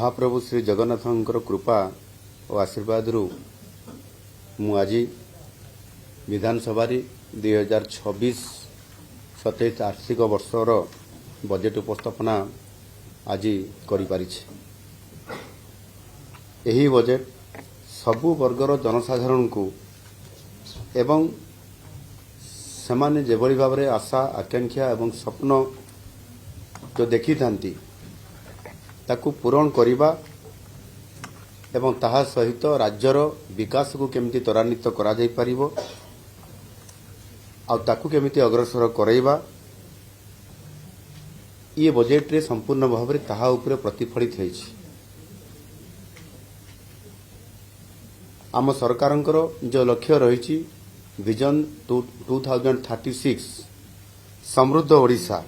महाप्रभु श्री जगन्नाथंकर कृपा और आशीर्वाद मु आज विधानसभा 2026-27 आर्थिक वर्षर बजेट उपस्थापना आज करी यही बजेट सबु वर्गर जनसाधारण को एवं सेमाने जेभली भाव में आशा आकांक्षा एवं स्वप्न जो देखी थांती ताकू पूरण करिबा एवं ताहा सहित राज्यर विकास को केमिति त्वरान्वित करा जाई परिबो आ ताकू केमिति अग्रसर करैबा ये बजेट रे संपूर्ण भाव में ताहा उपरे प्रतिफलित होईछि। आम सरकारंकर जो लक्ष्य रही विजन 2036 समृद्ध ओडिशा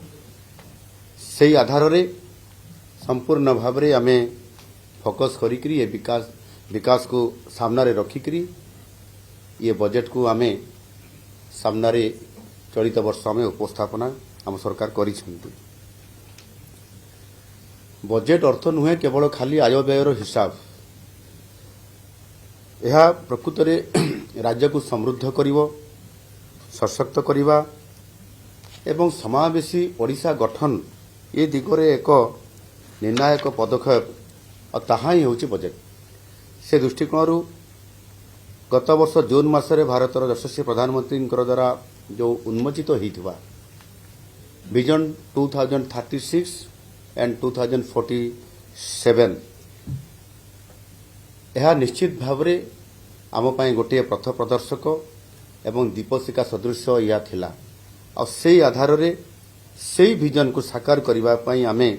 से आधार रे संपूर्ण भाव में आमे फोकस करी ये विकास को सामना रे रखिकरी ये बजेट को आमे सामना रे चलित वर्ष में उपस्थापना आम सरकार करिसेंती। बजेट अर्थ नुहे केवल खाली आय व्ययर हिसाब, यह प्रकृत रे राज्य को समृद्ध करिवो, सशक्त करिवा एवं समावेशी ओडिशा गठन ये दिगरे एक निर्णायक पदक्षेप और ताहा ही होची बजेट। से दृष्टिकोण गत वर्ष जून मासरे भारतर यशस्वी प्रधानमंत्री द्वारा जो उन्मोचित होइथिबा विजन 2036 एंड 2047 यह निश्चित भाव में आम पाई गोटे पथ प्रदर्शक एवं दीपशिखा सदृश या थिला और से आधार रे से विजन को साकार करबा पई आमे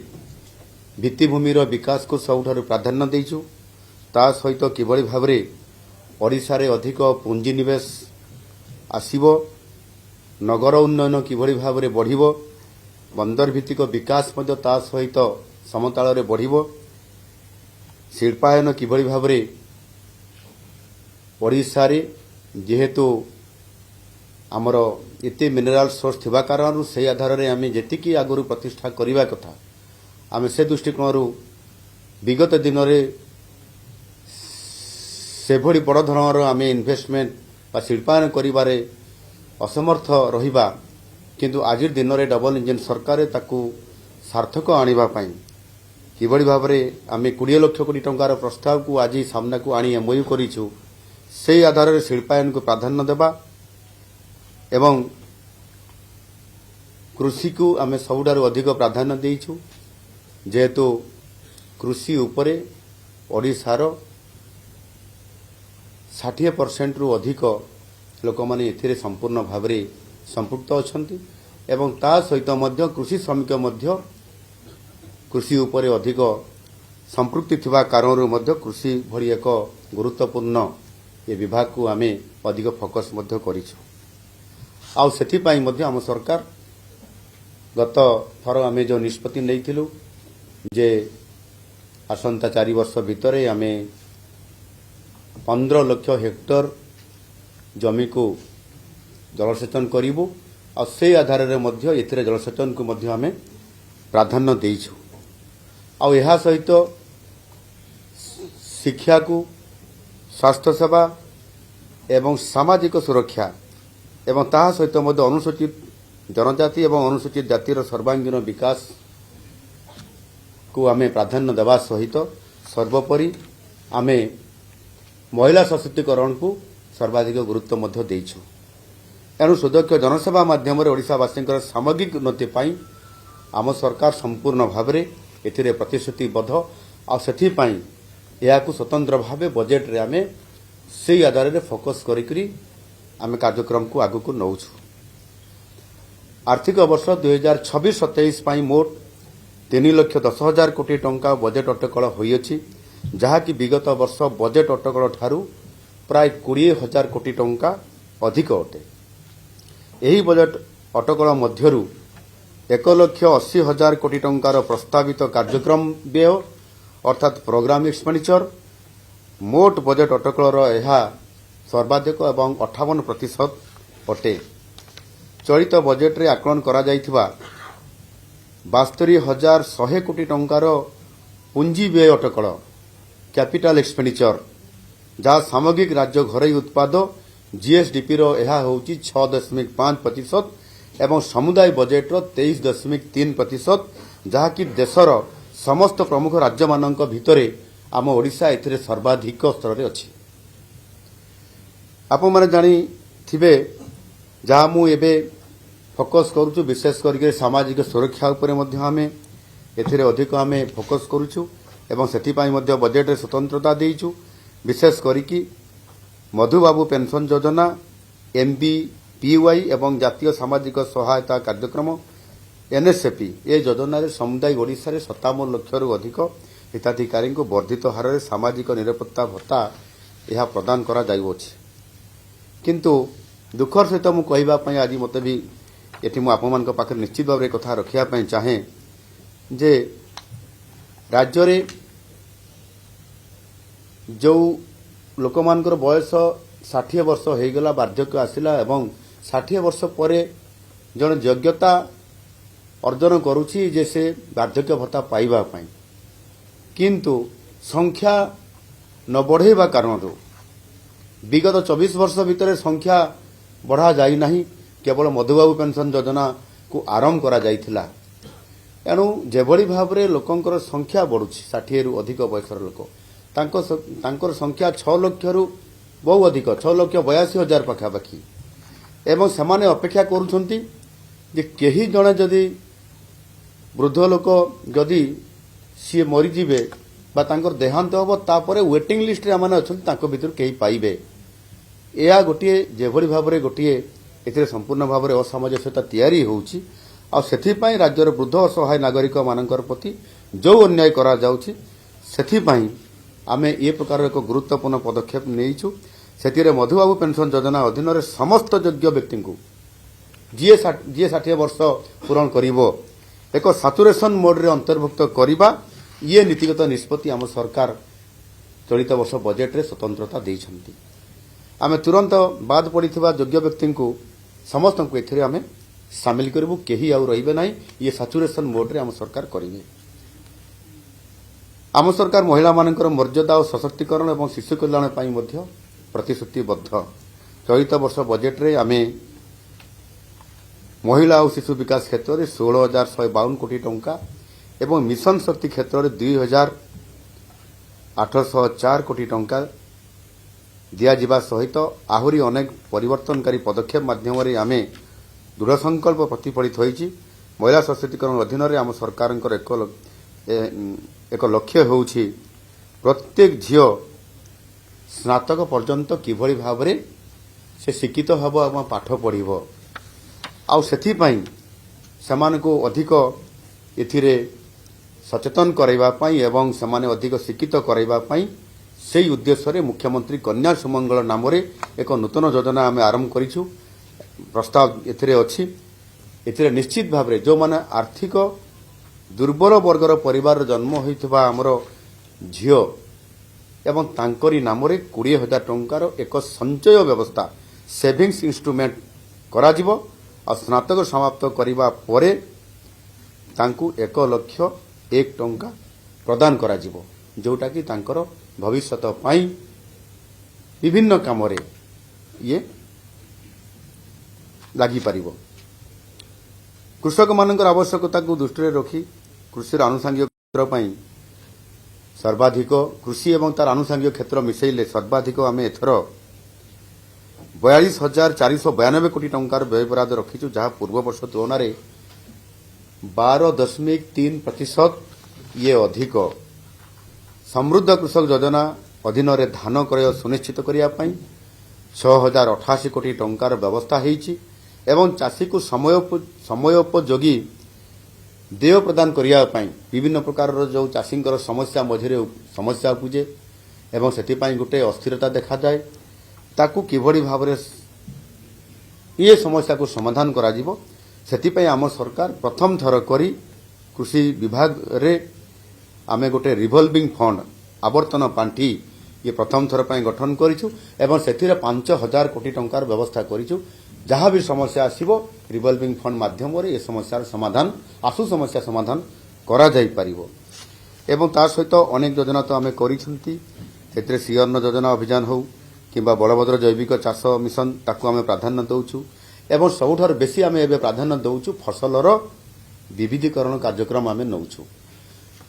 भित्तिभूमिर विकास को सबुठारु प्राधान्य देइछु। ता सहित किभली भाव में ओडिशा रे अधिक पुंजीनिवेश आसीबो, नगर उन्नयन किभली भाव में बढ़िबो, बंदर भित्तिक विकास मध्य ता सहित समतल रे बढ़िबो, शिल्पायन किभली भाव में ओडिशा रे जेहेतु आमर एते मिनराल सोर्स थिबा कारण से आधार रे आमे जेतिकी आगुरु प्रतिष्ठा करिवा कथा आमे से दृष्टिकोण विगत दिन रे सेभली बड़ धरणर आमे इन्वेस्टमेंट बा शिल्पायन करिबारे असमर्थ रहिबा, किंतु आज दिन रे डबल इंजन सरकार ताकू सार्थक आनिबा पई किभली भाव में आमे 20 लाख कोटी टंकार प्रस्ताव को आज सामना को आनी एमओयू करिछु। से आधार रे शिल्पायन को प्राधान्य देबा एवं कृषि को आमे सबुठारु अधिक प्राधान्य देइछु, जेहेतु कृषि उपरे ओडिशार 60% रु अधिक लोक माने एथिरे संपूर्ण भाव में संपृक्त अछंती एवं ता सहित मध्य कृषि श्रमिक मध्य कृषि उपरे अधिक संपृक्ति थिबा कारण मध्य कृषि भली एक गुरुत्वपूर्ण ये विभाग को आमे अधिक फोकस मध्य करिछु। आ सेथि पई मध्य हम सरकार गत थर आमे जो निष्पत्ति नैथिलु जे आसंता 4 वर्ष भितरे आमे 15 लाख हेक्टर जमी को जलसेचन करिबु और से आधार रे मध्य एथिरे जलसेचन को मध्य आमे प्राधान्य देइछु। आ यह सहित शिक्षा को, स्वास्थ्य सेवा एवं सामाजिक सुरक्षा एवं ताहा सहित मध्य अनुसूचित जनजाति एवं अनुसूचित जातिर सर्वांगीन विकास को आमे प्राधान्य देवा सहित सर्वोपरि आमे महिला सशक्तिकरण को सर्वाधिक गुरुत्व मध्य देइछु। एणु सुदक्ष जनसेवा माध्यम ओडिशावासी सामग्रिक उन्नति पाई आम सरकार संपूर्ण भाव में एथिरे प्रतिश्रुतिबद्ध आ सेथि पाई या को स्वतंत्र भाव बजेट रे आमे से आधार रे फोकस करी आमे कार्यक्रम को आगु को नौछु। आर्थिक वर्ष 2026-27 पाई मोट 3,10,000 कोटी टंका बजेट अटकल होइछि, जहा कि विगत वर्ष बजेट अटकल ठारू प्राय 20,000 कोटी टंका अधिक अटे। यही बजेट अटकल मध्यरु 1,80,000 कोटी टंकार प्रस्तावित कार्यक्रम व्यय अर्थात प्रोग्राम एक्सपेंडिचर मोट बजेट अटकलर यह सर्वाधिक एवं 58% अटे। चलित बजेट रे आकलन करा जाइथिबा 72,100 कोटी टंकार ପୁଞ୍ଜି ବ୍ୟୟ ଅଟକଳ କ୍ୟାପିଟାଲ ଏକ୍ସପେଣ୍ଡିଚର ଯାହା ସାମଗ୍ରିକ ରାଜ୍ୟ ଘରୋଇ ଉତ୍ପାଦ ଜିଏସ୍ଡିପିର ଏହା ହେଉଛି 6.5% ଏବଂ ସମୁଦାୟ ବଜେଟ୍ର 23.3%, ଯାହାକି ଦେଶର ସମସ୍ତ ପ୍ରମୁଖ ରାଜ୍ୟମାନଙ୍କ ଭିତରେ ଆମ ଓଡ଼ିଶା ଏଥିରେ ସର୍ବାଧିକ ସ୍ତରରେ ଅଛି। ଆପଣମାନେ ଜାଣିଥିବେ ଯାହା ମୁଁ ଏବେ ଫୋକସ୍ କରୁଛୁ, ବିଶେଷ କରିକି ସାମାଜିକ ସୁରକ୍ଷା ଉପରେ ମଧ୍ୟ ଆମେ ଏଥିରେ ଅଧିକ ଆମେ ଫୋକସ୍ କରୁଛୁ ଏବଂ ସେଥିପାଇଁ ମଧ୍ୟ ବଜେଟ୍ରେ ସ୍ୱତନ୍ତ୍ରତା ଦେଇଛୁ। ବିଶେଷ କରିକି ମଧୁବାବୁ ପେନସନ ଯୋଜନା, MBPY ଏବଂ ଜାତୀୟ ସାମାଜିକ ସହାୟତା କାର୍ଯ୍ୟକ୍ରମ NSFP ଏ ଯୋଜନାରେ ସମୁଦାୟ ଓଡ଼ିଶାରେ 57 ଲକ୍ଷରୁ ଅଧିକ ହିତାଧିକାରୀଙ୍କୁ ବର୍ଦ୍ଧିତ ହାରରେ ସାମାଜିକ ନିରାପତ୍ତା ଭତ୍ତା ଏହା ପ୍ରଦାନ କରାଯାଉଅଛି। କିନ୍ତୁ ଦୁଃଖର ସହିତ ମୁଁ କହିବା ପାଇଁ ଆଜି ମୋତେ ବି ଏଠି ମୁଁ ଆପଣମାନଙ୍କ ପାଖରେ ନିଶ୍ଚିତ ଭାବରେ କଥା ରଖିବା ପାଇଁ ଚାହେଁ ଯେ ରାଜ୍ୟରେ ଯେଉଁ ଲୋକମାନଙ୍କର ବୟସ 60 ବର୍ଷ ହୋଇଗଲା, ବାର୍ଦ୍ଧକ୍ୟ ଆସିଲା ଏବଂ 60 ବର୍ଷ ପରେ ଜଣେ ଯୋଗ୍ୟତା ଅର୍ଜନ କରୁଛି ଯେ ସେ ବାର୍ଦ୍ଧକ୍ୟ ଭତ୍ତା ପାଇବା ପାଇଁ, କିନ୍ତୁ ସଂଖ୍ୟା ନ ବଢ଼େଇବା କାରଣରୁ ବିଗତ 24 ବର୍ଷ ଭିତରେ ସଂଖ୍ୟା ବଢ଼ାଯାଇନାହିଁ, କେବଳ ମଧୁବାବୁ ପେନସନ ଯୋଜନାକୁ ଆରମ୍ଭ କରାଯାଇଥିଲା। ଏଣୁ ଯେଭଳି ଭାବରେ ଲୋକଙ୍କର ସଂଖ୍ୟା ବଢ଼ୁଛି, 60ରୁ ଅଧିକ ବୟସର ଲୋକ, ତାଙ୍କର ସଂଖ୍ୟା 6 ଲକ୍ଷରୁ ବହୁ ଅଧିକ, 6,82,000 ପାଖାପାଖି, ଏବଂ ସେମାନେ ଅପେକ୍ଷା କରୁଛନ୍ତି ଯେ କେହି ଜଣେ ଯଦି ବୃଦ୍ଧ ଲୋକ ଯଦି ସିଏ ମରିଯିବେ ବା ତାଙ୍କର ଦେହାନ୍ତ ହେବ, ତାପରେ ୱେଟିଂ ଲିଷ୍ଟରେ ଏମାନେ ଅଛନ୍ତି, ତାଙ୍କ ଭିତରୁ କେହି ପାଇବେ। ଏହା ଗୋଟିଏ ଯେଭଳି ଭାବରେ ଗୋଟିଏ ଏଥିରେ ସମ୍ପୂର୍ଣ୍ଣ ଭାବରେ ଅସାମଞ୍ଜସ୍ୟତା ତିଆରି ହେଉଛି, ଆଉ ସେଥିପାଇଁ ରାଜ୍ୟର ବୃଦ୍ଧ ଅସହାୟ ନାଗରିକମାନଙ୍କର ପ୍ରତି ଯେଉଁ ଅନ୍ୟାୟ କରାଯାଉଛି, ସେଥିପାଇଁ ଆମେ ଏ ପ୍ରକାର ଏକ ଗୁରୁତ୍ୱପୂର୍ଣ୍ଣ ପଦକ୍ଷେପ ନେଇଛୁ। ସେଥିରେ ମଧୁବାବୁ ପେନସନ ଯୋଜନା ଅଧୀନରେ ସମସ୍ତ ଯୋଗ୍ୟ ବ୍ୟକ୍ତିଙ୍କୁ ଯିଏ 60 ବର୍ଷ ପୂରଣ କରିବ ଏକ ସାଚୁରେସନ ମୋଡରେ ଅନ୍ତର୍ଭୁକ୍ତ କରିବା, ଇଏ ନୀତିଗତ ନିଷ୍ପତ୍ତି ଆମ ସରକାର ଚଳିତ ବର୍ଷ ବଜେଟ୍ରେ ସ୍ୱତନ୍ତ୍ରତା ଦେଇଛନ୍ତି। ଆମେ ତୁରନ୍ତ ବାଦ ପଡ଼ିଥିବା ଯୋଗ୍ୟ ବ୍ୟକ୍ତିଙ୍କୁ ସମସ୍ତଙ୍କୁ ଏଥିରେ ଆମେ ସାମିଲ କରିବୁ, କେହି ଆଉ ରହିବେ ନାହିଁ। ଇଏ ସାଚୁରେସନ ମୋଡରେ ଆମ ସରକାର କରିବେ। ଆମ ସରକାର ମହିଳାମାନଙ୍କର ମର୍ଯ୍ୟାଦା ଓ ସଶକ୍ତିକରଣ ଏବଂ ଶିଶୁ କଲ୍ୟାଣ ପାଇଁ ମଧ୍ୟ ପ୍ରତିଶ୍ରୁତିବଦ୍ଧ। ଚଳିତ ବର୍ଷ ବଜେଟ୍ରେ ଆମେ ମହିଳା ଓ ଶିଶୁ ବିକାଶ କ୍ଷେତ୍ରରେ 16,152 କୋଟି ଟଙ୍କା ଏବଂ ମିଶନ ଶକ୍ତି କ୍ଷେତ୍ରରେ 2,804 କୋଟି ଟଙ୍କା ଦିଆଯିବା ସହିତ ଆହୁରି ଅନେକ ପରିବର୍ତ୍ତନକାରୀ ପଦକ୍ଷେପ ମାଧ୍ୟମରେ ଆମେ ଦୃଢ଼ ସଂକଳ୍ପ ପ୍ରତିଫଳିତ ହୋଇଛି। ମହିଳା ସଶକ୍ତିକରଣ ଅଧୀନରେ ଆମ ସରକାରଙ୍କର ଏକ ଲକ୍ଷ୍ୟ ହେଉଛି ପ୍ରତ୍ୟେକ ଝିଅ ସ୍ନାତକ ପର୍ଯ୍ୟନ୍ତ କିଭଳି ଭାବରେ ସେ ଶିକ୍ଷିତ ହେବ ଏବଂ ପାଠ ପଢ଼ିବ, ଆଉ ସେଥିପାଇଁ ସେମାନଙ୍କୁ ଅଧିକ ଏଥିରେ ସଚେତନ କରାଇବା ପାଇଁ ଏବଂ ସେମାନେ ଅଧିକ ଶିକ୍ଷିତ କରାଇବା ପାଇଁ ସେହି ଉଦ୍ଦେଶ୍ୟରେ ମୁଖ୍ୟମନ୍ତ୍ରୀ କନ୍ୟା ସୁମଙ୍ଗଳ ନାମରେ ଏକ ନୂତନ ଯୋଜନା ଆମେ ଆରମ୍ଭ କରିଛୁ। ପ୍ରସ୍ତାବ ଏଥିରେ ଅଛି। ଏଥିରେ ନିଶ୍ଚିତ ଭାବରେ ଯେଉଁମାନେ ଆର୍ଥିକ ଦୁର୍ବଳ ବର୍ଗର ପରିବାରରେ ଜନ୍ମ ହୋଇଥିବା ଆମର ଝିଅ ଏବଂ ତାଙ୍କରି ନାମରେ 20,000 ଟଙ୍କାର ଏକ ସଞ୍ଚୟ ବ୍ୟବସ୍ଥା, ସେଭିଂସ୍ ଇନଷ୍ଟ୍ରୁମେଣ୍ଟ କରାଯିବ, ଆଉ ସ୍ନାତକ ସମାପ୍ତ କରିବା ପରେ ତାଙ୍କୁ 1,01,000 ଟଙ୍କା ପ୍ରଦାନ କରାଯିବ, ଯେଉଁଟାକି ତାଙ୍କର ଭବିଷ୍ୟତ ପାଇଁ ବିଭିନ୍ନ କାମରେ ଇଏ ଲାଗିପାରିବ। କୃଷକମାନଙ୍କର ଆବଶ୍ୟକତାକୁ ଦୃଷ୍ଟିରେ ରଖି କୃଷିର ଆନୁଷଙ୍ଗିକ କ୍ଷେତ୍ର ପାଇଁ ସର୍ବାଧିକ କୃଷି ଏବଂ ତାର ଆନୁଷଙ୍ଗିକ କ୍ଷେତ୍ର ମିଶାଇଲେ ସର୍ବାଧିକ ଆମେ ଏଥର 42,492 କୋଟି ଟଙ୍କାର ବ୍ୟୟବରାଦ ରଖିଛୁ, ଯାହା ପୂର୍ବବର୍ଷ ତୁଳନାରେ 12.3% ଇଏ ଅଧିକ। ସମୃଦ୍ଧ କୃଷକ ଯୋଜନା ଅଧୀନରେ ଧାନ କ୍ରୟ ସୁନିଶ୍ଚିତ କରିବା ପାଇଁ 6,088 କୋଟି ଟଙ୍କାର ବ୍ୟବସ୍ଥା ହୋଇଛି ଏବଂ ଚାଷୀକୁ ସମୟୋପଯୋଗୀ ଦେୟ ପ୍ରଦାନ କରିବା ପାଇଁ ବିଭିନ୍ନ ପ୍ରକାରର ଯେଉଁ ଚାଷୀଙ୍କର ସମସ୍ୟା ମଝିରେ ସମସ୍ୟା ଉପୁଜେ ଏବଂ ସେଥିପାଇଁ ଗୋଟିଏ ଅସ୍ଥିରତା ଦେଖାଯାଏ, ତାକୁ କିଭଳି ଭାବରେ ଏ ସମସ୍ୟାକୁ ସମାଧାନ କରାଯିବ, ସେଥିପାଇଁ ଆମ ସରକାର ପ୍ରଥମ ଥର କରି କୃଷି ବିଭାଗରେ ଆମେ ଗୋଟିଏ ରିଭଲ୍ଭିଂ ଫଣ୍ଡ, ଆବର୍ତ୍ତନ ପାଣ୍ଠି ଇଏ ପ୍ରଥମ ଥର ପାଇଁ ଗଠନ କରିଛୁ ଏବଂ ସେଥିରେ 5,000 କୋଟି ଟଙ୍କାର ବ୍ୟବସ୍ଥା କରିଛୁ। ଯାହା ବି ସମସ୍ୟା ଆସିବ ରିଭଲ୍ଭିଂ ଫଣ୍ଡ ମାଧ୍ୟମରେ ଏ ସମସ୍ୟାର ସମାଧାନ, ଆଶୁ ସମସ୍ୟା ସମାଧାନ କରାଯାଇପାରିବ। ଏବଂ ତା ସହିତ ଅନେକ ଯୋଜନା ତ ଆମେ କରିଛନ୍ତି। ସେଥିରେ ଶ୍ରୀଅନ୍ନ ଯୋଜନା ଅଭିଯାନ ହେଉ କିମ୍ବା ବଳଭଦ୍ର ଜୈବିକ ଚାଷ ମିଶନ ତାକୁ ଆମେ ପ୍ରାଧାନ୍ୟ ଦେଉଛୁ ଏବଂ ସବୁଠାରୁ ବେଶୀ ଆମେ ଏବେ ପ୍ରାଧାନ୍ୟ ଦେଉଛୁ ଫସଲର ବିବିଧୀକରଣ କାର୍ଯ୍ୟକ୍ରମ ଆମେ ନେଉଛୁ।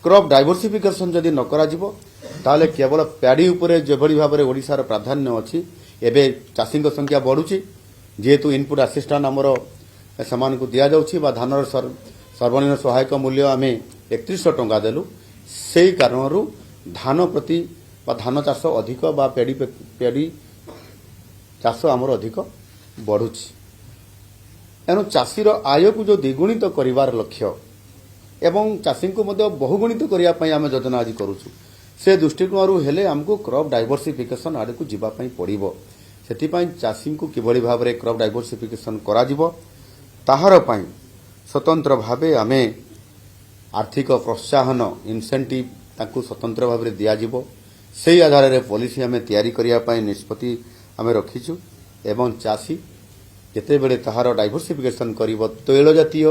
କ୍ରପ୍ ଡାଇଭର୍ସିଫିକେସନ୍ ଯଦି ନ କରାଯିବ ତାହେଲେ କେବଳ ପ୍ୟାଡି ଉପରେ ଯେଭଳି ଭାବରେ ଓଡ଼ିଶାର ପ୍ରାଧାନ୍ୟ ଅଛି, ଏବେ ଚାଷୀଙ୍କ ସଂଖ୍ୟା ବଢ଼ୁଛି ଯେହେତୁ ଇନପୁଟ୍ ଆସିଷ୍ଟାଣ୍ଟ ଆମର ସେମାନଙ୍କୁ ଦିଆଯାଉଛି ବା ଧାନର ସର୍ବନିମ୍ନ ସହାୟକ ମୂଲ୍ୟ ଆମେ 3100 ଟଙ୍କା ଦେଲୁ। ସେହି କାରଣରୁ ଧାନ ପ୍ରତି ବା ଧାନ ଚାଷ ଅଧିକ ବା ପ୍ୟାଡି ଚାଷ ଆମର ଅଧିକ ବଢ଼ୁଛି। ଏଣୁ ଚାଷୀର ଆୟକୁ ଯେଉଁ ଦ୍ୱିଗୁଣିତ କରିବାର ଲକ୍ଷ୍ୟ ଏବଂ ଚାଷୀଙ୍କୁ ମଧ୍ୟ ବହୁଗୁଣିତ କରିବା ପାଇଁ ଆମେ ଯୋଜନା ଆଜି କରୁଛୁ। ସେ ଦୃଷ୍ଟିକୋଣରୁ ହେଲେ ଆମକୁ କ୍ରପ୍ ଡାଇଭର୍ସିଫିକେସନ୍ ଆଡ଼କୁ ଯିବା ପାଇଁ ପଡ଼ିବ। ସେଥିପାଇଁ ଚାଷୀଙ୍କୁ କିଭଳି ଭାବରେ କ୍ରପ୍ ଡାଇଭର୍ସିଫିକେସନ୍ କରାଯିବ ତାହାର ପାଇଁ ସ୍ୱତନ୍ତ୍ର ଭାବେ ଆମେ ଆର୍ଥିକ ପ୍ରୋତ୍ସାହନ ଇନସେଣ୍ଟିଭ୍ ତାଙ୍କୁ ସ୍ୱତନ୍ତ୍ର ଭାବରେ ଦିଆଯିବ। ସେହି ଆଧାରରେ ପଲିସି ଆମେ ତିଆରି କରିବା ପାଇଁ ନିଷ୍ପତ୍ତି ଆମେ ରଖିଛୁ ଏବଂ ଚାଷୀ ଯେତେବେଳେ ତାହାର ଡାଇଭର୍ସିଫିକେସନ୍ କରିବ ତୈଳ ଜାତୀୟ,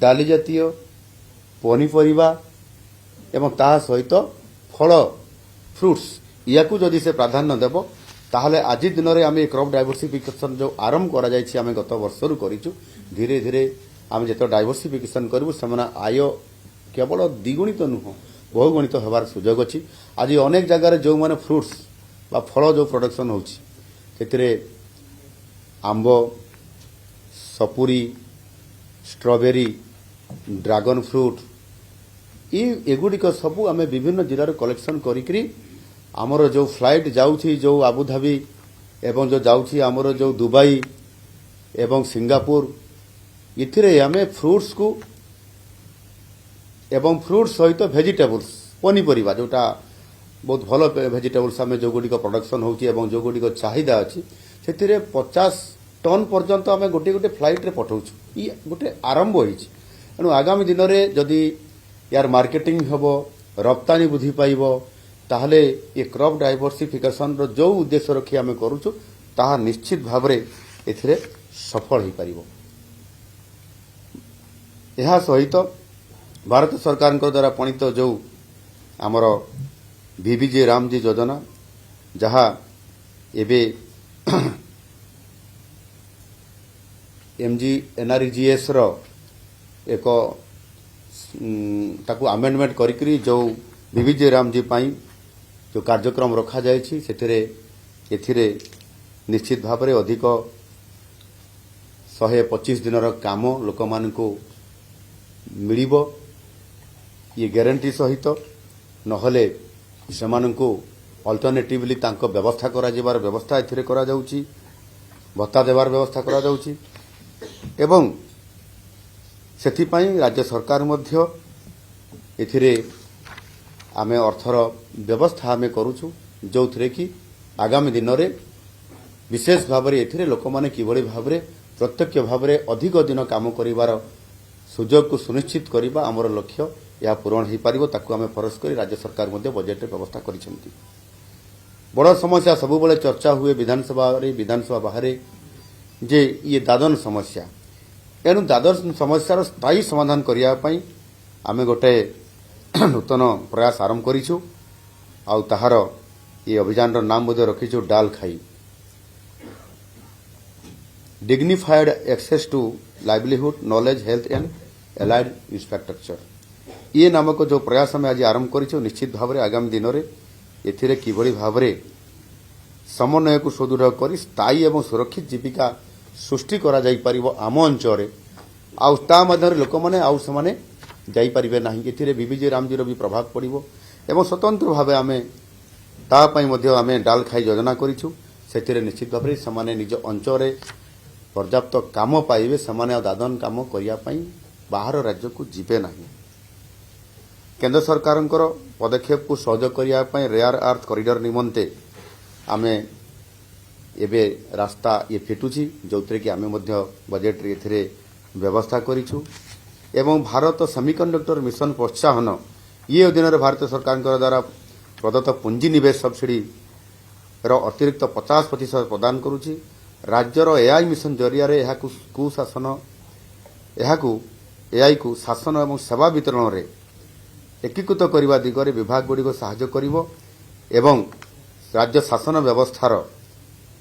ଡାଲି ଜାତୀୟ, ପନିପରିବା ଏବଂ ତାହା ସହିତ ଫଳ ଫ୍ରୁଟ୍ସ ୟାକୁ ଯଦି ସେ ପ୍ରାଧାନ୍ୟ ଦେବ ତାହେଲେ ଆଜି ଦିନରେ ଆମେ କ୍ରପ୍ ଡାଇଭର୍ସିଫିକେସନ୍ ଯେଉଁ ଆରମ୍ଭ କରାଯାଇଛି ଆମେ ଗତ ବର୍ଷରୁ କରିଛୁ, ଧୀରେ ଧୀରେ ଆମେ ଯେତେବେଳେ ଡାଇଭର୍ସିଫିକେସନ୍ କରିବୁ ସେମାନେ ଆୟ କେବଳ ଦ୍ୱିଗୁଣିତ ନୁହଁ ବହୁଗୁଣିତ ହେବାର ସୁଯୋଗ ଅଛି। ଆଜି ଅନେକ ଜାଗାରେ ଯେଉଁମାନେ ଫ୍ରୁଟ୍ସ ବା ଫଳ ଯେଉଁ ପ୍ରଡକ୍ସନ୍ ହେଉଛି ସେଥିରେ ଆମ୍ବ, ସପୁରୀ, ଷ୍ଟ୍ରବେରୀ, ଡ୍ରାଗନ୍ ଫ୍ରୁଟ୍ ଏଗୁଡ଼ିକ ସବୁ ଆମେ ବିଭିନ୍ନ ଜିଲ୍ଲାରୁ କଲେକ୍ସନ୍ କରିକି ଆମର ଯେଉଁ ଫ୍ଲାଇଟ୍ ଯାଉଛି ଯେଉଁ ଆବୁଧାବି ଏବଂ ଯେଉଁ ଯାଉଛି ଆମର ଯେଉଁ ଦୁବାଇ ଏବଂ ସିଙ୍ଗାପୁର ଏଥିରେ ଆମେ ଫ୍ରୁଟ୍ସକୁ ଏବଂ ଫ୍ରୁଟ୍ସ ସହିତ ଭେଜିଟେବୁଲ୍ସ ପନିପରିବା ଯେଉଁଟା ବହୁତ ଭଲ ଭେଜିଟେବୁଲ୍ସ ଆମେ ଯେଉଁଗୁଡ଼ିକ ପ୍ରଡକ୍ସନ୍ ହେଉଛି ଏବଂ ଯେଉଁଗୁଡ଼ିକ ଚାହିଦା ଅଛି ସେଥିରେ 50 ଟନ୍ ପର୍ଯ୍ୟନ୍ତ ଆମେ ଗୋଟିଏ ଗୋଟିଏ ଫ୍ଲାଇଟ୍ରେ ପଠାଉଛୁ। ଇଏ ଗୋଟେ ଆରମ୍ଭ ହୋଇଛି। ତେଣୁ ଆଗାମୀ ଦିନରେ ଯଦି ୟାର ମାର୍କେଟିଂ ହେବ, ରପ୍ତାନି ବୃଦ୍ଧି ପାଇବ ତାହେଲେ ଏ କ୍ରପ୍ ଡାଇଭର୍ସିଫିକେସନ୍ର ଯେଉଁ ଉଦ୍ଦେଶ୍ୟ ରଖି ଆମେ କରୁଛୁ ତାହା ନିଶ୍ଚିତ ଭାବରେ ଏଥିରେ ସଫଳ ହୋଇପାରିବ। ଏହା ସହିତ ଭାରତ ସରକାରଙ୍କ ଦ୍ୱାରା ପ୍ରଣୀତ ଯେଉଁ ଆମର ଭିବିଜି ରାମଜୀ ଯୋଜନା ଯାହା ଏବେ NREGSର ଏକ ତାକୁ ଆମେଣ୍ଡମେଣ୍ଟ କରିକି ଯେଉଁ ଭିବିଜି ରାମଜୀ ପାଇଁ ଯେଉଁ କାର୍ଯ୍ୟକ୍ରମ ରଖାଯାଇଛି ଏଥିରେ ନିଶ୍ଚିତ ଭାବରେ ଅଧିକ 125 ଦିନର କାମ ଲୋକମାନଙ୍କୁ ମିଳିବ। ଇଏ ଗ୍ୟାରେଣ୍ଟି ସହିତ ନହେଲେ ସେମାନଙ୍କୁ ଅଲ୍ଟରନେଟିଭଲି ତାଙ୍କ ବ୍ୟବସ୍ଥା କରାଯିବାର ବ୍ୟବସ୍ଥା ଏଥିରେ କରାଯାଉଛି, ଭତ୍ତା ଦେବାର ବ୍ୟବସ୍ଥା କରାଯାଉଛି ଏବଂ ସେଥିପାଇଁ ରାଜ୍ୟ ସରକାର ମଧ୍ୟ ଏଥିରେ ଆମେ ଅର୍ଥର ବ୍ୟବସ୍ଥା ଆମେ କରୁଛୁ ଯେଉଁଥିରେ କି ଆଗାମୀ ଦିନରେ ବିଶେଷ ଭାବରେ ଏଥିରେ ଲୋକମାନେ କିଭଳି ଭାବରେ ପ୍ରତ୍ୟକ୍ଷ ଭାବରେ ଅଧିକ ଦିନ କାମ କରିବାର ସୁଯୋଗକୁ ସୁନିଶ୍ଚିତ କରିବା ଆମର ଲକ୍ଷ୍ୟ। ଏହା ପୂରଣ ହୋଇପାରିବ ତାକୁ ଆମେ ଫରଜ କରି ରାଜ୍ୟ ସରକାର ମଧ୍ୟ ବଜେଟରେ ବ୍ୟବସ୍ଥା କରିଛନ୍ତି। ବଡ଼ ସମସ୍ୟା ସବୁବେଳେ ଚର୍ଚ୍ଚା ହୁଏ ବିଧାନସଭା ବାହାରେ ଯେ ଇଏ ଦାଦନ ସମସ୍ୟା। ଏଣୁ ଦାଦନ ସମସ୍ୟାର ସ୍ଥାୟୀ ସମାଧାନ କରିବା ପାଇଁ ଆମେ ଗୋଟେ ନୂତନ ପ୍ରୟାସ ଆରମ୍ଭ କରିଛୁ ଆଉ ତାହାର ଏ ଅଭିଯାନର ନାମ ମଧ୍ୟ ରଖିଛୁ ଡାଲ ଖାଇ, dignified access to livelihood knowledge health and allied infrastructure. ଇଏ ନାମକ ଯେଉଁ ପ୍ରୟାସ ଆମେ ଆଜି ଆରମ୍ଭ କରିଛୁ ନିଶ୍ଚିତ ଭାବରେ ଆଗାମୀ ଦିନରେ ଏଥିରେ କିଭଳି ଭାବରେ ସମନ୍ୱୟକୁ ସୁଦୃଢ଼ କରି ସ୍ଥାୟୀ ଏବଂ ସୁରକ୍ଷିତ ଜୀବିକା ସୃଷ୍ଟି କରାଯାଇପାରିବ ଆମ ଅଞ୍ଚଳରେ ଆଉ ତା ମଧ୍ୟରେ ଲୋକମାନେ ଆଉ ସେମାନେ ଯାଇପାରିବେ ନାହିଁ। ଏଥିରେ ଭିବିଜି ରାମଜୀର ବି ପ୍ରଭାବ ପଡ଼ିବ ଏବଂ ସ୍ୱତନ୍ତ୍ର ଭାବେ ଆମେ ତା ପାଇଁ ମଧ୍ୟ ଆମେ ଡାଲ ଖାଇ ଯୋଜନା କରିଛୁ। ସେଥିରେ ନିଶ୍ଚିତ ଭାବରେ ସେମାନେ ନିଜ ଅଞ୍ଚଳରେ ପର୍ଯ୍ୟାପ୍ତ କାମ ପାଇବେ, ସେମାନେ ଆଉ ଦାଦନ କାମ କରିବା ପାଇଁ ବାହାର ରାଜ୍ୟକୁ ଯିବେ ନାହିଁ। କେନ୍ଦ୍ର ସରକାରଙ୍କର ପଦକ୍ଷେପକୁ ସହଯୋଗ କରିବା ପାଇଁ ରେୟାର ଆର୍ଥ କରିଡର ନିମନ୍ତେ ଆମେ ଏବେ ରାସ୍ତା ଫିଟୁଛି ଯେଉଁଥିରେ କି ଆମେ ମଧ୍ୟ ବଜେଟରେ ଏଥିରେ ବ୍ୟବସ୍ଥା କରିଛୁ ଏବଂ ଭାରତ ସେମିକଣ୍ଡକ୍ଟର ମିଶନ ପ୍ରୋତ୍ସାହନ ଇଏ ଅଧୀନରେ ଭାରତ ସରକାରଙ୍କ ଦ୍ୱାରା ପ୍ରଦତ୍ତ ପୁଞ୍ଜିନିବେଶ ସବସିଡିର ଅତିରିକ୍ତ 50% ପ୍ରଦାନ କରୁଛି। ରାଜ୍ୟର AI ମିଶନ ଜରିଆରେ ଏହାକୁ ଶାସନ ଏବଂ ସେବା ବିତରଣରେ एकीकृत करने दिगरे विभाग गुड़िक साहाय्य करिवो एवं राज्य शासन व्यवस्थार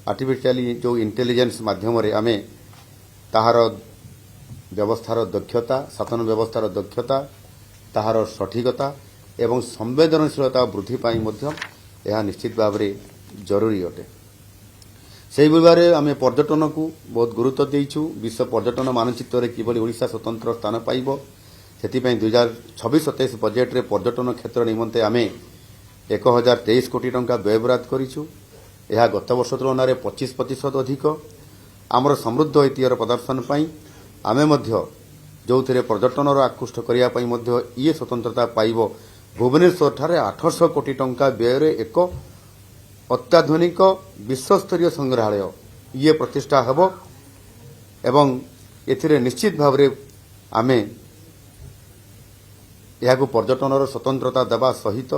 आर्टिफिशियली जो इंटेलिजेंस माध्यम आमे ताहार व्यवस्थार दक्षता शासन व्यवस्थार दक्षता ताहार सठिकता एवं संवेदनशीलता वृद्धि पाई मध्य यह निश्चित भाव में जरूरी अटे से भाव आम पर्यटन को बहुत गुरुत्व देइछु विश्व पर्यटन मानचित्र किभली ओडिशा स्वतंत्र स्थान पाइब से 2026-27 बजेट रे पर्यटन क्षेत्र निमंते आम 1023 कोटी टंका व्ययबराद करिछु यह गत वर्ष तुलन में 25% अधिक आमर समृद्ध ऐतिह्यर प्रदर्शन पाई आमे मध्य जो थे पर्यटन आकृष्ट करने ये स्वतंत्रता पाइब भुवनेश्वर ठारे 800 कोटी टंका व्यय एक अत्याधुनिक विश्वस्तरीय संग्रहालय ये प्रतिष्ठा हेब एवं एथिरे निश्चित भाव में आमे यह पर्यटन स्वतंत्रता देवा सहित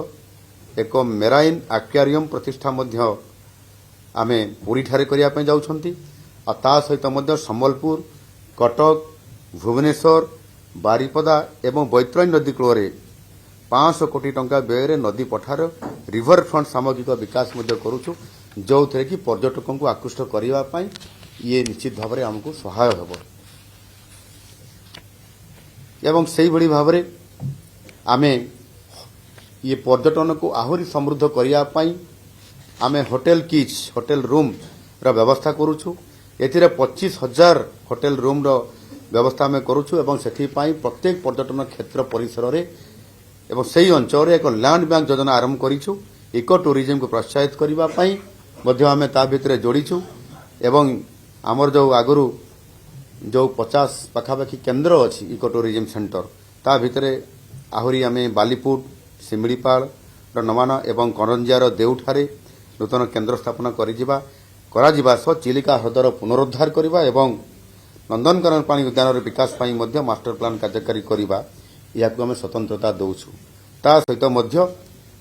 एक मेराइन एक्वेरियम प्रतिष्ठा मध्य आमे पुरी ठारे करिया पे जाउछंती आ ता सहित मध्य संबलपुर कटक भुवनेश्वर बारिपदा एवं बैतरणी नदी कूल 500 कोटी टंका व्यय नदी पठार रिवर फ्रंट सामग्रिक विकास करुचु जो थे कि पर्यटकों को आकृष्ट करने ये निश्चित भाव में आमको सहाय होब एवं से ही भाव में आमे ये पर्यटन को आहरी समृद्ध करने आमे होटेल किच होटेल रूम रा व्यवस्था करुचु एथिरे 25,000 होटेल रूम रो व्यवस्था में करुचु एवं सेठी पाई प्रत्येक पर्यटन क्षेत्र परिसर रे एवं सही अंचल एक लैंड बैंक योजना आरंभ करिछु इको टूरिज्म को प्रोत्साहित करबा पई मध्य आमे ता भितरे जोड़ीछु एवं आमर जो आगुरु जो 50 पाखापाखि केन्द्र अछि इको टूरिज्म सेंटर ता भितरे आहुरी आमे बालीपुर सिमिलीपाल नमाना एवं करंजियार देउठारे नूतन केन्द्र स्थापना करा सह चिलिका ह्रदर पुनरुद्धार करबा एवं नंदनकानन पानी उद्यान विकास पाई मध्य मास्टर प्लान कार्यकारी करबा या आम स्वतंत्रता दौछु ता सहित मध्य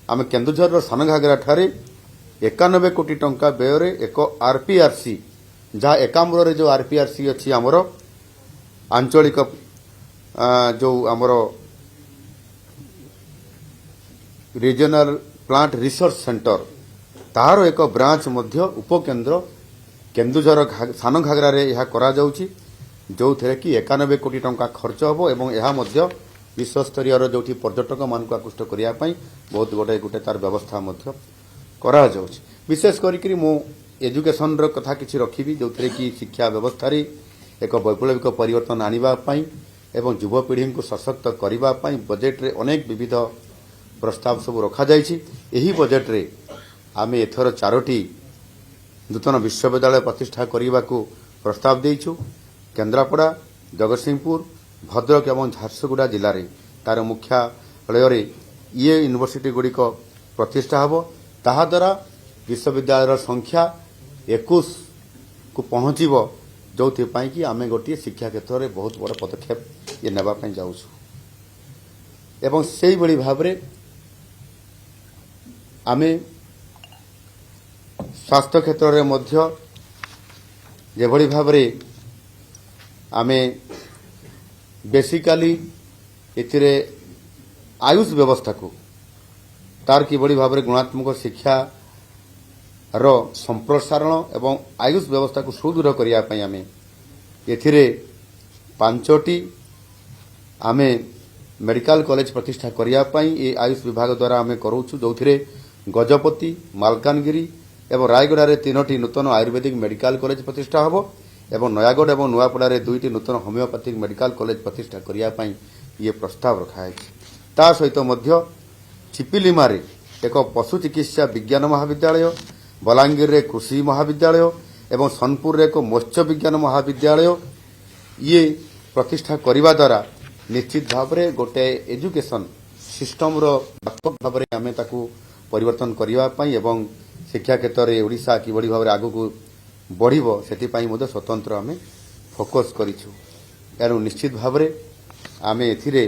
आम केन्दुझर सानघागरा ठारे 91 कोटी टंका व्यय एक आरपीआरसी जहाँ एकाम्र जो आरपीआरसी अच्छी आमर आंचलिक जो आमर रीजनल प्लांट रिसर्च सेंटर तार एक ब्रांच मध्य उपकेन्द्र केन्दुझर सानघागरा यह करा जाउची जो थे कि 91 कोटी टंका खर्च होबो एवं यह मध्य विश्वस्तरीय जो पर्यटक मान को आकृष्ट करने बहुत गोटे तार व्यवस्था मध्य करा जाउची विशेष करी मो एजुकेशन रो कथा किछि रखिबी जो थे कि शिक्षा व्यवस्था रे एक वैप्लविक परिवर्तन आनिबा पाई एवं युवपीढ़ी को सशक्त करबा पाई बजेट रे अनेक विविध प्रस्ताव सब रखा जाइछि एही बजेट रे आमे एथर 4टी नूतन विश्वविद्यालय प्रतिष्ठा करने को प्रस्ताव देइछु केन्द्रापड़ा जगतसिंहपुर भद्रक एवं झारसुगुड़ा जिले में तार मुख्यालय ये यूनिवर्सिटी गुड़िक प्रतिष्ठा हेब ताहा द्वारा विश्वविद्यालय संख्या 21 को पहुंचब जो कि आमे गोटे शिक्षा क्षेत्र में बहुत बड़ पदक्षेप ये नेबापी जाऊँ एवं से ही भाव में आमे स्वास्थ्य क्षेत्र में मध्य जेभली भाव में आमे बेसिकाली एथिरे आयुष व्यवस्था को तार किभली भाव में गुणात्मक शिक्षा रो संप्रसारण एवं आयुष व्यवस्था को सुदृढ़ करने आमे एथिरे 5टी आमे मेडिकल कॉलेज प्रतिष्ठा करने ये आयुष विभाग द्वारा आमे करूछु जो गजपति मालकानगिरी एवं रायगड़ा रे 3टी नूतन आयुर्वेदिक मेडिकल कॉलेज प्रतिष्ठा हेब एवं नयागढ़ एवं नुआपड़ा 2टी नूतन होमियोपैथिक मेडिकल कॉलेज प्रतिष्ठा करने ये प्रस्ताव रखाई ता सहित मध्य चिपिलिमारे एक पशु चिकित्सा विज्ञान महाविद्यालय बलांगीर रे कृषि महाविद्यालय एवं सोनपुर रे एक मत्स्य विज्ञान महाविद्यालय ये प्रतिष्ठा करने द्वारा निश्चित भाव में गोटे एजुकेशन सिस्टम रो व्यापक भाव में आमे ताकू परिवर्तन करने एवं शिक्षा क्षेत्र में ओडिशा किभली भाव में आगू बढ़िबो सेतिपाई मोदे स्वतंत्र आमे फोकस करिछु एनु निश्चित भाव में आमे एथिरे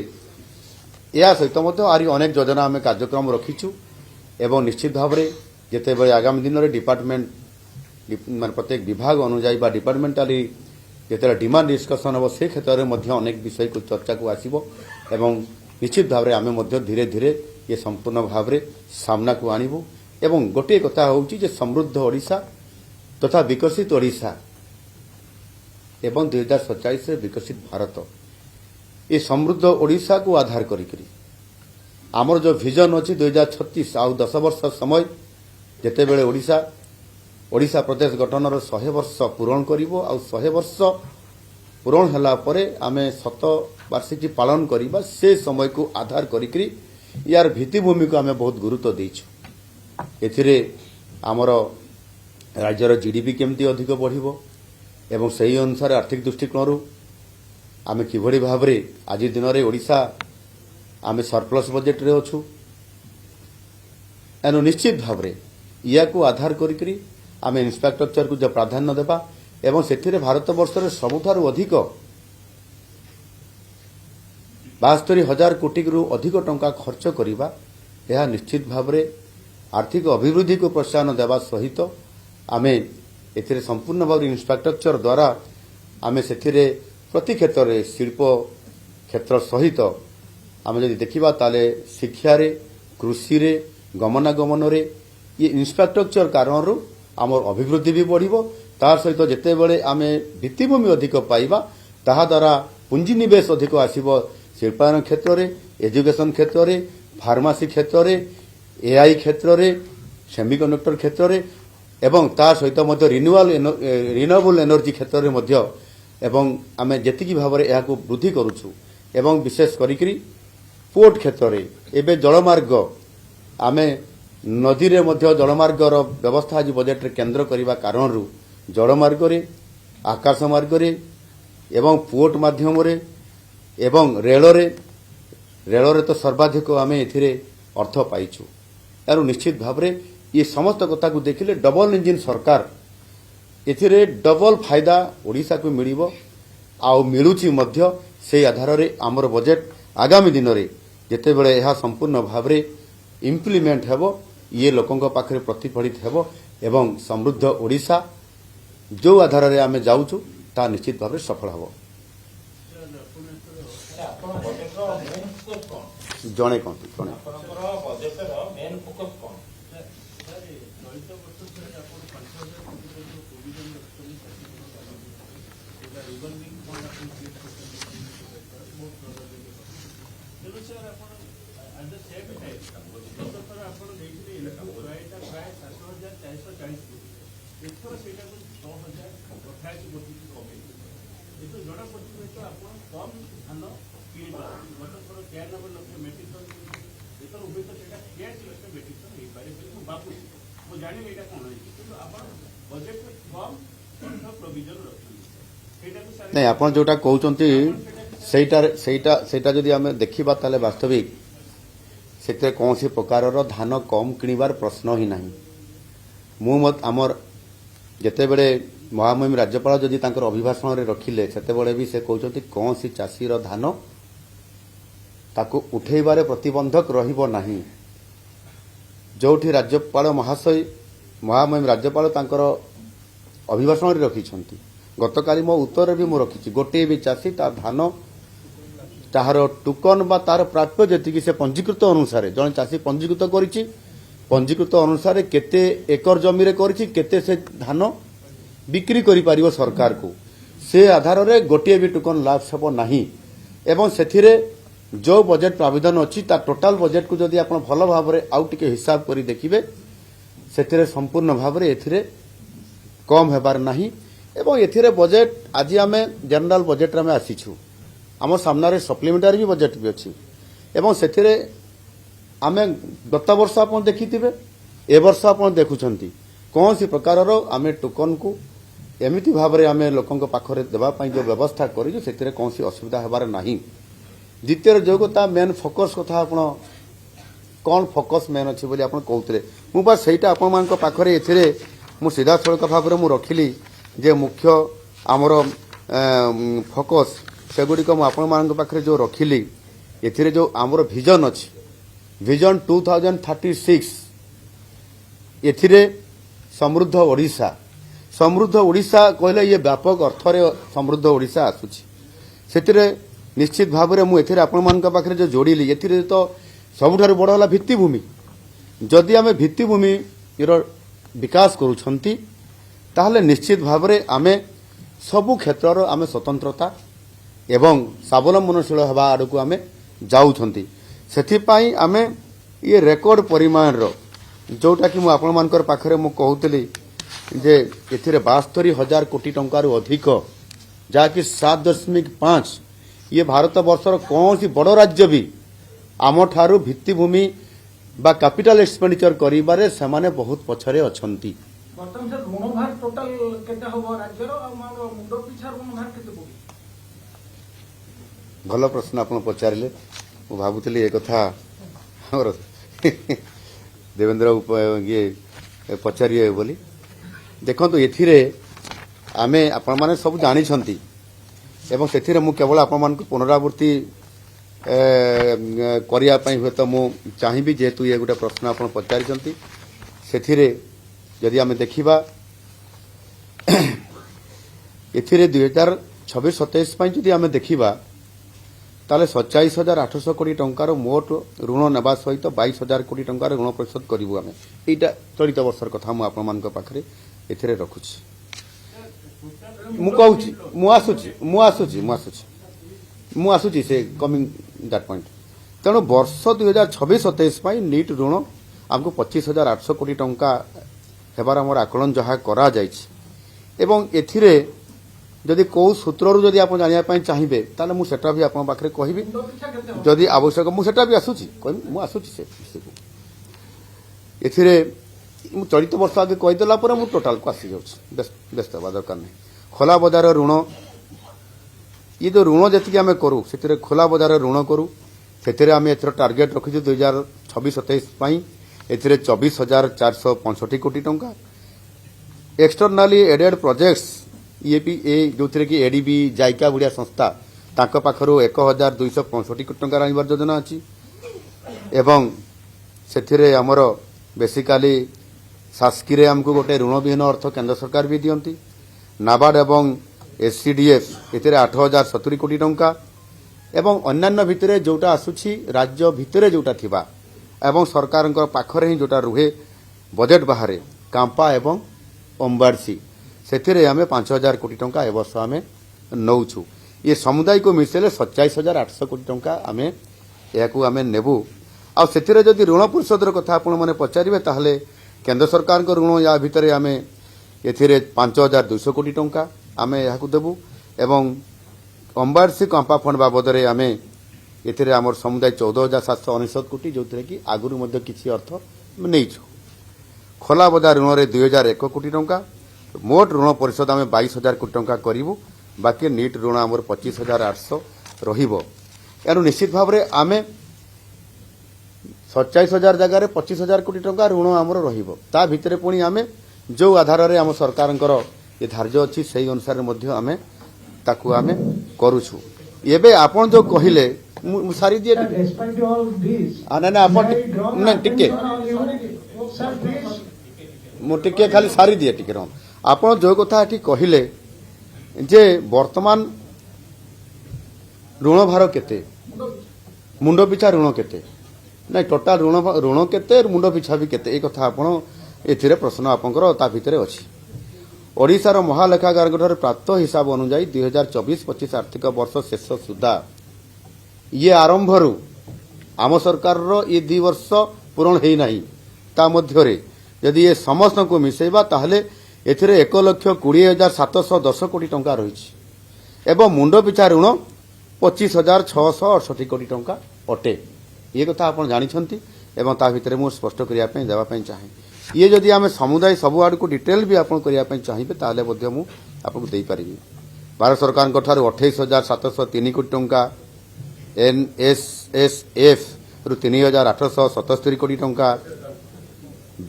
या सहित मध्य आरी अनेक योजना आमे कार्यक्रम रखिछु एवं निश्चित भाव में जेते बेले आगामी दिन में डिपार्टमेंट मान प्रत्येक विभाग अनुଯାयी बा डिपार्टमेंटाली जेते डिमांड डिस्कशन हम से क्षेत्र में अनेक विषय को चर्चा को आसीबो एवं निश्चित भाव में आम धीरे धीरे ये संपूर्ण भाव में सामना को आणबू एवं गोटे कथा हूँ समृद्ध ओडिशा तथा विकसित ओडिशा एवं 2047 विकसित भारत ये समृद्ध ओडिशा को आधार करी आमर जो विजन अच्छी 2036 आउ 10 वर्ष समय जिते बेले ओडिशा प्रदेश गठनर 100 वर्ष पूरण करिवो आउ 100 वर्ष पूरण होला परे आमे 100 वार्षिकी पालन करिबा से समय को आधार करी यार भित्तिभूमि को आमे बहुत गुरुत्व देइछु एथिरे आमर राज्यर जीडीपी केमती अधिक बढ़िबो एवं सही अनुसार आर्थिक दृष्टिकोण आमे किभଳି भाबरे आज दिन रे ओडिशा आमे सरप्लस बजेट रे अछु एनु निश्चित भाबरे या को आधार करी आमे इंफ्रास्ट्रक्चर को जो प्राधान्य देबा एवं सेथिरे भारत वर्ष रे सबुठारु अधिक 72,000 कोटी रु अधिक टंका खर्च करिबा यह निश्चित भाबरे आर्थिक अभिवृद्धि को प्रोत्साहन देवा सहित आमे एथिरे संपूर्ण भाव इंफ्रास्ट्रक्चर द्वारा आमे सेथिरे प्रति क्षेत्र में शिल्प क्षेत्र सहित आम जब देखा ताले शिक्षा रे कृषि रे गमनागमन रे ये इंफ्रास्ट्रक्चर कारण आम अभिवृद्धि भी बढ़िबो तार सहित जिते बड़े आम भित्तिभूमि अधिक पाइबा ताहा द्वारा पुंजीनिवेश अधिक आसीबो शिल्पायन क्षेत्र रे एजुकेशन क्षेत्र रे फार्मासी क्षेत्र रे एआई क्षेत्र रे सेमिकंडक्टर क्षेत्र रे एवं ता सहित मध्य रिन्यूएबल एनर्जी क्षेत्र रे मध्य एवं आमे जेतिकी भाव में यह वृद्धि करुछु एवं विशेष करी पोर्ट क्षेत्र में एवं जलमार्ग आमे नदी रे मध्य जलमार्गर व्यवस्था आज बजेट रे केंद्र करने कारण जलमार्ग रे आकाश मार्ग रे एवं पोर्ट माध्यम रे एवं रेल रे तो सर्वाधिक आमे एथिरे अर्थ पाइछु यार निश्चित भाव में ये समस्त कथा को देखिले डबल इंजिन सरकार एथिरे डबल फायदा ओडिशा को मिलिबो आउ मिलुची मध्य से आधार रे आमर बजेट आगामी दिन रे जेते बेले यह संपूर्ण भाव में इम्प्लीमेंट हेबो ये लोकंक पाखरे प्रतिफलित हेबो एवं समृद्ध ओडिशा जो आधार रे आमे जाउछु ता निश्चित भाव में सफल हेबो जणे कोन जणे नहीं आप जोटा कहते जदि आम देखा ताले वास्तविक से कौन सी प्रकार धान कम किणवार प्रश्न ही नहीं मुत आमर जिते बड़े महामहिम राज्यपाल जदि अभिभाषण रे रखिले सेते भी से कहते कौन सी चाषी धान ताको उठेबारे प्रतिबंधक रहिबो नहीं जोठी राज्यपाल महाशय महामहिम राज्यपाल तांकर अभिभाषण रे रखिछंती गतकाली मो उत्तर भी मु रखिछि गोटे भी चाषी ता धान ताहार टोकन बा तार प्राप्य जेतिकी से पंजीकृत अनुसार जन चाषी पंजीकृत करिछि पंजीकृत अनुसार केते एकर जमी रे करिछि केते से धान बिक्री करि पारिबो सरकार को से आधार रे गोटे भी टोकन लाभ छबो नाही एवं सेथिरे जो बजेट प्राविधान अछि ता टोटल बजेट को जदि आपण भलो भाव रे आउ टिके हिसाब करी देखिबे सेथिरे संपूर्ण भाव रे एथिरे कम हेबार नाही एवं एथिरे बजेट आज आमे जनरल बजेट रे आसीछु आम सामने सप्लीमेंटारी भी बजेट भी अच्छी एवं सेथिरे आमे गत वर्ष आप देखिथिबे ए वर्ष आप देखुछंती कौन सी प्रकार आमे टोकन को एमिति भाव में आमे लोकंक पाखरे देबा पई जो व्यवस्था करिजो सेथिरे कौन सी असुविधा हेबार नाही द्वितीय जो कथा मेन फोकस कथा आपण कौन फोकस मेन अच्छी बोली आप कहते मु बस सहीटा आपण मान पाखरे एथिरे मु सीधा सड़क भाव में मु रखिली जे मुख्य आमर फोकस सेगुड़ी को आपण मान पाखरे जो रखिली एथिरे जो आमर विजन अच्छी विजन 2036 एथिरे समृद्ध ओडिशा कहले ये व्यापक अर्थ रे समृद्ध ओडिशा आसुची सेतिरे निश्चित भाव में मुझे आपण जो जोड़िली ए तो सबुठार बड़ है भित्तिभूमि जदि आम भित्तिभूमि विकास करुछंती ताहले निश्चित भाव में आम सबु क्षेत्र आम स्वतंत्रता एवं स्वावलंबनशील हवा आड़ को आम जाऊँगी से आम ये रेकर्ड परिमाण जोटा कि मुझे पाखे मु कहूली जे एथिरे 72,000 कोटी टंकार अधिक जहाँकि 7.5 ये भारत वर्षर कौन सी बड़ राज्य भी आम ठारू भित्तिभूमि बा कैपिटल एक्सपेंडिचर करिबारे सेमाने बहुत पछरे अछंती। बर्तमान से ऋण भार टोटल केते होबो राज्यर और मुंडो पिछा ऋण भार केते पड़ी? भल प्रश्न आपण पचारिले मु भाबुतली ए कथा हमर देवेंद्र ये पचारिए बोली देखंतु एथिरे आमे आपण माने सब जानि छंती एवं सेथिरे मु केवल आपण मान को पुनरावृत्ति करिया पई हुए तो मु चाहिबी जेतु ये गुटे प्रश्न आपण पचारि छंती सेथिरे यदि आमे देखिबा एथिरे 2026-27 पई यदि आमे देखिबा ताले 27,800 कोटी टंकार मोट ऋण नेबा सहित 22,000 कोटी टंकार ऋण परिशोध करिवु आमे एटा चलित वर्षर कथा मु आपण मान को पाखरे एथिरे रखुछि मु कहूछि मु आसुछि से कमिंग दैट पॉइंट तेणु वर्ष 2026-27 पई नीट ऋण हमको 25,800 कोटी टंका हेबार हमर आकलन जहा करा जाइछि एवं एथिरे जदि कौ सूत्ररु जदि आपण जानिया पई चाहिबे ताले मु सेटा भी आपण पाखरे कहिबी जदि आवश्यक मु सेटा भी आसुछि मु आसुछि से एथिरे मु चलित वर्ष आगे कहिदेला पर मु टोटल को आसी जाउछि व्यस्त बा दरकार नै खोला बजार ऋण ये जो ऋण जी आम करूँ से खोला बजार ऋण करूँ से आम एथर टार्गेट रखीचु 2026-27 एथिरे 24,465 कोटी टंका एक्सटर्नाली एडेड प्रोजेक्ट्स ये भी जो कि एडीबी जाइका भाया संस्था तांको पाखरु 1,265 कोटी टंका आनिबार योजना अच्छी एवं से आमर बेसिकाली शासकीय आमको गोटे ऋण विहीन अर्थ केंद्र सरकार भी दियंती नाबार्ड एवं एससीडीएफ एथिरे 8,070 कोटी टंका एवं अन्यान्य भितरे जोटा आसुछि राज्य भितरे जोटा थिबा एवं सरकार पाखरे ही जोटा रुहे बजेट बाहर कांपा एवं अंबाड़सी से आम 5,000 कोटी टंका ए वर्ष आम नौछु ये समुदाय को मिसेले 27,800 कोटी टंका आम या नेबू आ से जदि ऋण परिशोधर कथा आपण मैंने पचारे ताहले केंद्र सरकार ऋण या भितर आम एथिरे 5,200 कोटी टंका आम यहाँ देवु एवं अंबाड़सी कंपा फंड बाबद आम एथिरे आमर समुदाय 14,799 कोटी जो कि आगुरी किसी अर्थ नहीं खोला बजार ऋण में 2,001 कोटी टंका मोट ऋण परिशोध आम 22,000 कोटी टंका करूँ बाकी नीट ऋण आमर 25,800 रु निश्चित भाव में आम 27,000 जगार 25,000 कोटी टंका ऋण आमर रा भितर पुणी आम जो आधार में आम सरकार ये धार्य अच्छी से अनुसार आम ताकू आम करुछु एबे आपण जो कहले सारी दिए ना टिके मु टिके खाली सारी दिए टिके रह आपण जो कथा कहले जे वर्तमान ऋण भार केते मुंड पिछा ऋण केते ना टोटाल ऋण केते मुंड पिछा भी केते ए कथा आपण एथिरे प्रश्न आपनकर ता भितरे अछि ओडिशार महालेखागार प्राप्त हिसाब अनुसार 2024-25 आर्थिक वर्ष शेष सुधा ये आरंभरू आम सरकार ये 2 वर्ष पूरण है नहीं ता मध्यरे यदि ये समस्त को मिसेबा ताहले एथिरे 1,20,710 कोटी टंका रही एवं मुंड पिछा ऋण 25,668 कोटी टंका अटे ये कथा आप जानी एवं ता भितर मु स्पष्ट करने देवाई चाहे ये जदि आम समुदाय सब आड़ को डिटेल भी आप चाहिए ताहले मु आपको दे पारि भारत सरकार 28,703 कोटी टंका एनएसएसएफ रु 3,877 कोटी टंका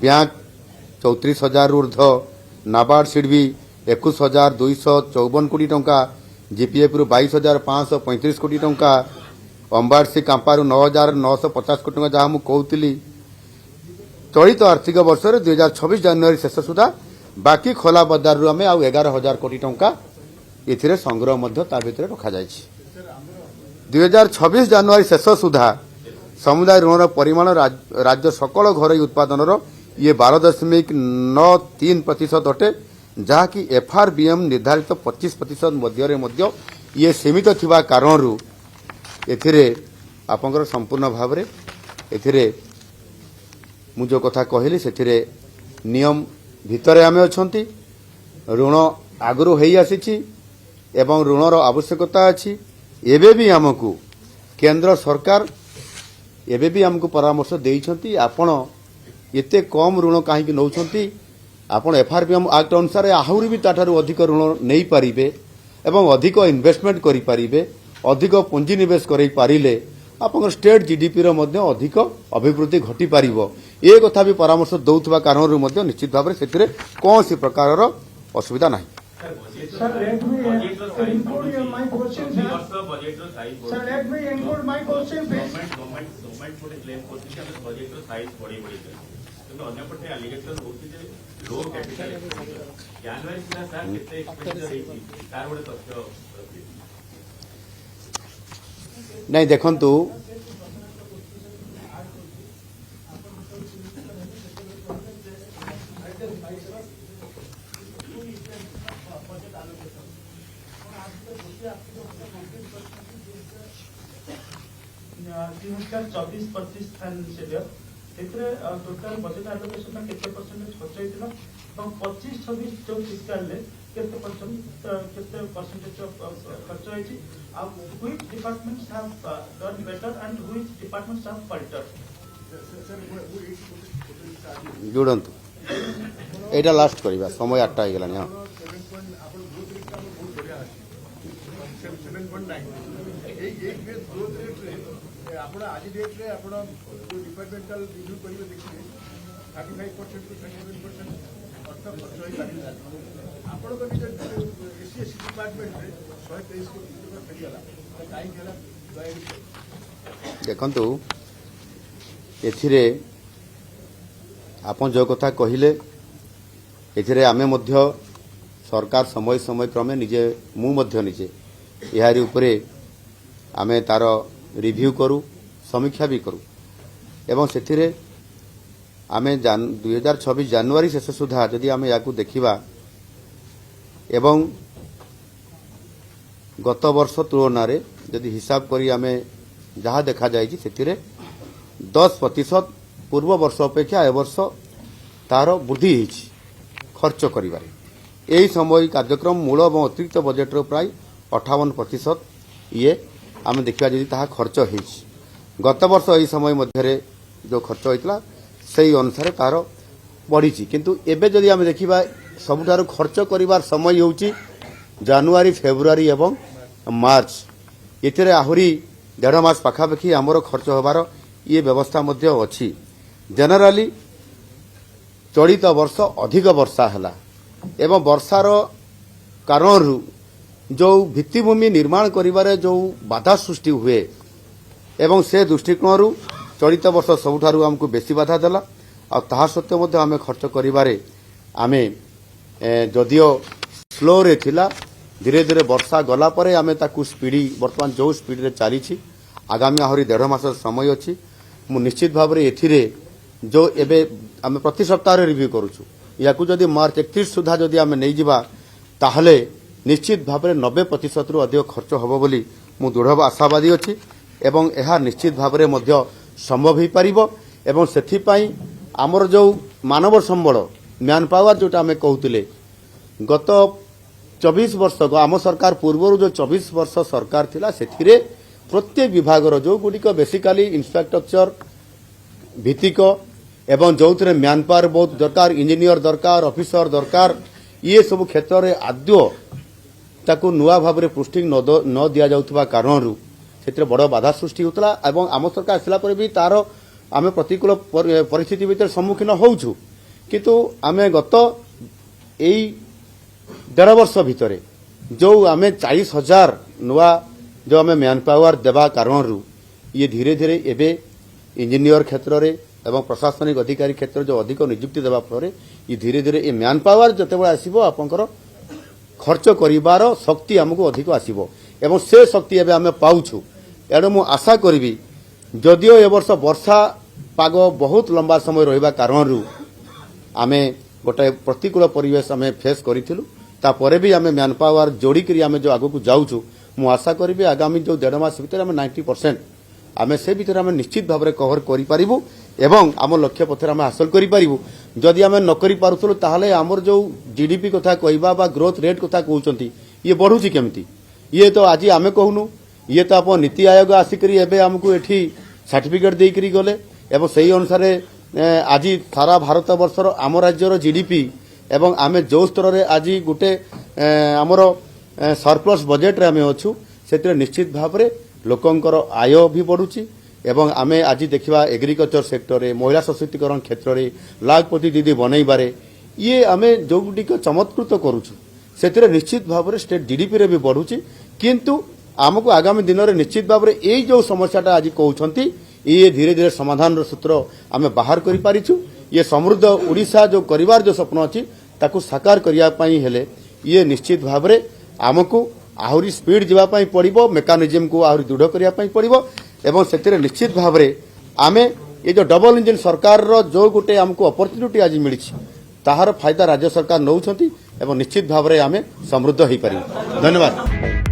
बैंक 34,000 ऊर्ध नाबार्ड सिडबी 21,254 कोटी टंका जीपीएफ रु 22,535 कोटी टंका अंबाड़सी कांपा रु 9,950 कोटी टंका जहाँ मुझे कहती चलित आर्थिक वर्ष 2026 जनवरी शेष सुधा बाकी खोला बजार रु आम आ 11,000 कोटी टंका ये संग्रह भितर रखा जाए 2026 ଜାନୁଆରୀ ଶେଷ ସୁଦ୍ଧା ସମୁଦାୟ ଋଣର ପରିମାଣ ରାଜ୍ୟ ସକଳ ଘରୋଇ ଉତ୍ପାଦନର ଇଏ 12.93% ଅଟେ, ଯାହାକି FRBM ନିର୍ଦ୍ଧାରିତ 25% ମଧ୍ୟରେ ମଧ୍ୟ ଇଏ ସୀମିତ ଥିବା କାରଣରୁ ଏଥିରେ ଆପଣଙ୍କର ସମ୍ପୂର୍ଣ୍ଣ ଭାବରେ ଏଥିରେ ମୁଁ ଯେଉଁ କଥା କହିଲି ସେଥିରେ ନିୟମ ଭିତରେ ଆମେ ଅଛନ୍ତି। ଋଣ ଆଗରୁ ହେଇ ଆସିଛି ଏବଂ ଋଣର ଆବଶ୍ୟକତା ଅଛି। ଏବେ ବି ଆମକୁ କେନ୍ଦ୍ର ସରକାର ଏବେ ବି ଆମକୁ ପରାମର୍ଶ ଦେଇଛନ୍ତି, ଆପଣ ଏତେ କମ୍ ଋଣ କାହିଁକି ନେଉଛନ୍ତି, ଆପଣ FRBM ଆକ୍ଟ ଅନୁସାରେ ଆହୁରି ବି ତାଠାରୁ ଅଧିକ ଋଣ ନେଇପାରିବେ ଏବଂ ଅଧିକ ଇନଭେଷ୍ଟମେଣ୍ଟ କରିପାରିବେ, ଅଧିକ ପୁଞ୍ଜିନିବେଶ କରିପାରିଲେ ଆପଣଙ୍କର ଷ୍ଟେଟ୍ GDPର ମଧ୍ୟ ଅଧିକ ଅଭିବୃଦ୍ଧି ଘଟିପାରିବ। ଏ କଥା ବି ପରାମର୍ଶ ଦେଉଥିବା କାରଣରୁ ମଧ୍ୟ ନିଶ୍ଚିତ ଭାବରେ ସେଥିରେ କୌଣସି ପ୍ରକାରର ଅସୁବିଧା ନାହିଁ। Sir, let me include my question, sir. Sir, let me include my question, please. Government गोटे क्लेम करछि जे बजेट रो साइज बढी बढी किंतु अन्य पटे एलिगेशन होछि जे लो कैपिटल जनवरी सुधा सर केते एक्सपेंडिचर हेछि तार गोटे तथ्य नहीं देखंतु चौबीस 25 फाइनेंशियल ईयर एथरे टोटल बजेट एलोकेशन में केते परसेंटेज खर्च होइतिला और 25-26 जो फिस्कल ले केते परसेंटेज खर्च होइछि अब which departments have done better and which departments have faulted जोड़ंतु एटा लास्ट करिबा समय 8टा हो गेलानी। हां 7.9 आपण आज डेट रे आपण जो डिपार्टमेंटल रिव्यू करिवे देखिए 35% टू 37% अर्थ खर्च होई पारिला आपण को निज एससीएससी डिपार्टमेंट रे 123 कोटी टका फेरियाला काई गेला देखंतु एथिरे आपण जो कथा कहिले एथिरे आमे मध्य सरकार समय समय क्रमे निजे मु मध्य निजे यारी उपरे आमे तार रिव्यू करू समीक्षा भी करू एवं सेथिरे आमे 2026 जनवरी शेष सुधा जदि आमे याकू देखिबा एवं गत वर्ष तुलना रे जदि हिसाब करी आमे जहाँ देखा जायछि सेथिरे 10% पूर्व वर्ष अपेक्षा ए वर्ष तार वृद्धि होइछि खर्च करिबारे। एही समय कार्यक्रम मूल और अतिरिक्त बजेट रो प्राय 58% ये आम देखा जी ताहा खर्च होइछि। गत वर्ष एही समय मध्य जो खर्च होइतला सेही अनुसार तार बढ़ी किंतु एबे जदि आम देखिबा सबुठारु खर्च करिवार समय होउछि जनवरी फेब्रुआरी एवं मार्च एथिरे आहुरी 1.5 मास पाखापाखि आमर खर्च होबार ये व्यवस्था मध्य अछि। जनरली चलित वर्ष अधिक वर्षा हला एवं वर्षार कारणरू जो भित्तिभूमि निर्माण करिबारे जो बाधा सृष्टि हुए एवं से दृष्टिकोणरू चलित वर्ष सबुठारु हमको बेसी बाधा देला आ ताहा सत्त्वे मध्य आमे खर्च करिबारे आमे जदियो स्लो रे थिला धीरे धीरे वर्षा गला परे आमे ताकू स्पीड वर्तमान जो स्पीड रे चलीछि आगामी आहुरी 1.5 मास समय अछि। मु निश्चित भाव रे एथिरे जो एबे आमे प्रति सप्ताह रे रिव्यू करूछु याकू जदि मार्च 31 सुधा जदि आमे नै जिबा ताहले निश्चित भाव में 90% रु अधिक खर्च होबो बोली मु दृढ़ आशावादी अछि एवं यह निश्चित भाव में संभव हो पारिबो एवं सेथि पई आमर जो मानव संबल मैन पावर जोटा आमे कहउतिले गत 24 वर्ष को आम सरकार पूर्व जो 24 वर्ष सरकार थिला सेथिरे प्रत्येक विभाग जो गुडिक बेसिकली इंफ्रास्ट्रक्चर भित्तिक एवं जो मैन पावर बहुत दरकार इंजीनियर दरकार ऑफिसर दरकार ये सब क्षेत्र में आद्य ताकू नुआ भाव में पोस्टिंग न दिया जाउथबा कारणरू सेतरे बड़ बाधा सृष्टि होतला एवं आम सरकार आसला पर भी तार आमे प्रतिकूल परिस्थिति भीतर सम्मुखीन होउछु किंतु आमे गत एई 1.5 वर्ष भितरे जो आमे 40,000 नुआ जो आमे मैन पावर देवा कारणरू ये धीरे धीरे एबे इंजीनियर क्षेत्र रे एवं प्रशासनिक अधिकारी क्षेत्र जो अधिक नियुक्ति देवा फल ये धीरे धीरे ये मैन पावर जतेबेले आसीबो आपनकर खर्च करिवार शक्ति हमको अधिक आसीबो एवं से शक्ति एबे आमे पाउछु एणु मु आशा करी जदिओ ए वर्ष वर्षा पाग बहुत लंबा समय रहिबा कारणरू आमे गोटे प्रतिकूल परिवेश आमे फेस करिथिलु तापरे भी आमे मैन पावर जोड़ी करी आमे जो आगो को जाउछु मु आशा करी आगामी जो 1.5 मास भीतर आमे 90% आमे से भीतर आमे निश्चित भाव कवर करि पारिबु एवं आम लक्ष्य पथर आमे हासिल करि पारिबु जदि आमे न करि पारुथुलु ताहले आमर जो जीडीपी कथा कहबा बा ग्रोथ रेट कथा कहउचंती ये बढ़ुची केमती ये तो आज आमे कहूनु ये तो आप नीति आयोग आसिकरी एबे हमकु एठी सर्टिफिकेट देकरी गले एवं सही अनुसार आज सारा भारत वर्षर आम राज्यर जीडीपी एवं आमे जो स्तर रे आज गोटे आमर सरप्लस बजेट रे आमे अछु सेतिर निश्चित भाव रे लोकंकर आय भी बढ़ुची एवं आमे आज देखिबा एग्रीकल्चर सेक्टर रे महिला सशक्तिकरण क्षेत्र रे लाखपति दीदी बनैबारे ये आमे जो गुडी को चमत्कृत करूछु सेतिर निश्चित भाव रे स्टेट जीडीपी रे भी बढ़ुची किंतु आमको आगामी दिन में निश्चित भाव में यही जो समस्याटा आज कहते ये धीरे धीरे समाधान सूत्र आम बाहर कर पारिछु ये समृद्ध ओडिशा जो करिवार जो स्वप्न अच्छी ताकू साकार करने हेले ये निश्चित भाव में आमको आहरी स्पीड जावाई पड़ो मेकानिजम को आहरी दृढ़ करने पड़ो एवं से निश्चित भाव में आम ये जो डबल इंजिन सरकार जो गोटे आमको अपॉर्चुनिटी आज मिली ताहार फायदा राज्य सरकार नौछंती एवं निश्चित भाव में आम समृद्ध हो पार। धन्यवाद।